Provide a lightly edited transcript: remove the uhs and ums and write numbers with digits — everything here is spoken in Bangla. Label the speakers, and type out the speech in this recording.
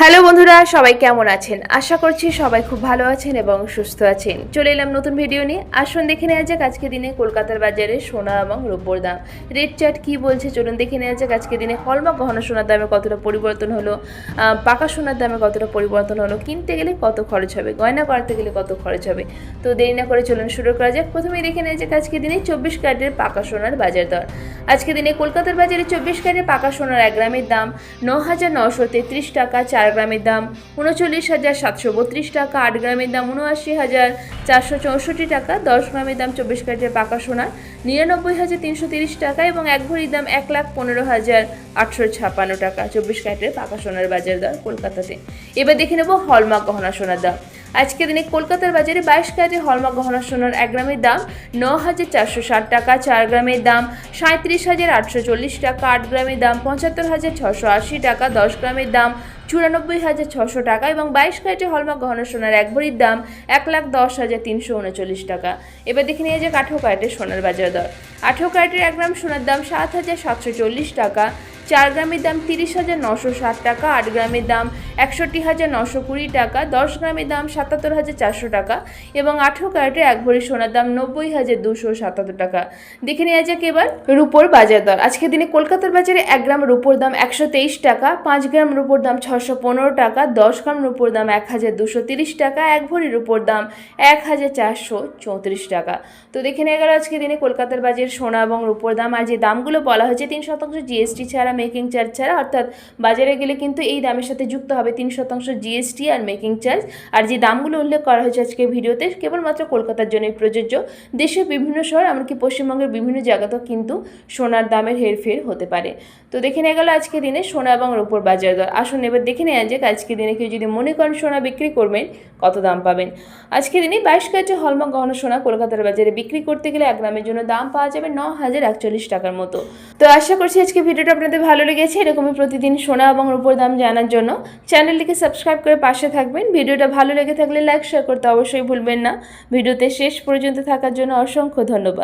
Speaker 1: হ্যালো বন্ধুরা, সবাই কেমন আছেন? আশা করছি সবাই খুব ভালো আছেন এবং সুস্থ আছেন। চলে এলাম নতুন ভিডিও নিয়ে। আসুন দেখে নেওয়া যাক আজকে দিনে কলকাতার বাজারে সোনা এবং রূপোর দাম। রেট চার্ট কী বলছে চলুন দেখে নেওয়া যাক আজকে দিনে হলমার্ক গহনা সোনার দামে কতটা পরিবর্তন হলো, পাকা সোনার দামে কতটা পরিবর্তন হলো, কিনতে গেলে কত খরচ হবে, গয়না করতে গেলে কত খরচ হবে। তো দেরি না করে চলুন শুরু করা যাক। প্রথমেই দেখে নেওয়া যাক আজকে দিনে 24 ক্যারেটের পাকা সোনার বাজার দর। আজকে দিনে কলকাতার বাজারে 24 ক্যারেটের পাকা সোনার 1 গ্রামের দাম 9,933 টাকা, 4 গ্রামের দাম 39,732 টাকা, 8 গ্রামের দাম 79,464 টাকা, 10 গ্রামের দাম 24 ক্যারেটের পাকা সোনার 99,330 টাকা এবং 1 ভরির দাম 1,15,856 টাকা। 24 ক্যারেটের পাকা সোনার বাজার দর কলকাতাতে। এবার দেখে নেব হলমার্ক গহনা সোনার দাম। আজকে দিনে কলকাতার বাজারে 22 ক্যারেটের হলমার্ক গহনা সোনার 1 গ্রামের দাম 9,460 টাকা, 4 গ্রামের দাম 37,840 টাকা, 8 গ্রামের দাম 75,680 টাকা, 10 গ্রামের দাম 94,600 টাকা এবং 22 ক্যারেটের হলমার্ক গহনা সোনার 1 ভরির দাম 1,10,339 টাকা। এবার দেখে নিয়ে যাক 18 ক্যারেটের সোনার বাজার দর। 18 ক্যারেটের 1 গ্রাম সোনার দাম 7,740 টাকা, 4 গ্রামের দাম 30,960 টাকা, 8 গ্রামের দাম 61,920 টাকা, 10 গ্রামের দাম 77,400 টাকা এবং 18 ক্যারেটের 1 ভরি সোনার দাম 90,277 টাকা। দেখে নেওয়া যাক এবার রূপোর বাজার দর। আজকের দিনে কলকাতার বাজারে 1 গ্রাম রূপোর দাম 123 টাকা, 5 গ্রাম রূপোর দাম 615 টাকা, 10 গ্রাম রূপোর দাম 1,230 টাকা, 1 ভরি রূপোর দাম 1,434 টাকা। তো দেখে নেওয়া গেল আজকের দিনে কলকাতার বাজারে সোনা এবং রূপোর দাম। আর যে দামগুলো বলা হয়েছে 3% জিএসটি ছাড়া, মেকিং চার্জ ছাড়া, অর্থাৎ বাজারে গেলে কিন্তু এই দামের সাথে যুক্ত হবে 3% জিএসটি আর মেকিং চার্জ। আর যে দামগুলো উল্লেখ করা হয়েছে আজকে ভিডিওতে কেবলমাত্র কলকাতার জন্যই প্রযোজ্য। দেশের বিভিন্ন শহর এমনকি পশ্চিমবঙ্গের বিভিন্ন জায়গাতেও কিন্তু সোনার দামের হেরফের হতে পারে। তো দেখে নেওয়া গেল আজকে দিনে সোনা এবং রূপোর বাজার দর। আসুন এবার দেখে নেওয়া যাক আজকে দিনে কেউ যদি মনে করেন সোনা বিক্রি করবেন কত দাম পাবেন। আজকে দিনে 22 ক্যারেটের হলমার্ক গহনা সোনা কলকাতার বাজারে বিক্রি করতে গেলে 1 গ্রামের জন্য দাম পাওয়া যাবে 9,041 টাকার মতো। তো আশা করছি আজকে ভিডিওটা আপনাদের ভালো লেগেছে। এরকমই প্রতিদিন সোনা এবং রূপোর দাম জানার জন্য চ্যানেলটিকে সাবস্ক্রাইব করে পাশে থাকবেন। ভিডিওটা ভালো লেগে থাকলে লাইক শেয়ার করতে অবশ্যই ভুলবেন না। ভিডিওতে শেষ পর্যন্ত থাকার জন্য অসংখ্য ধন্যবাদ।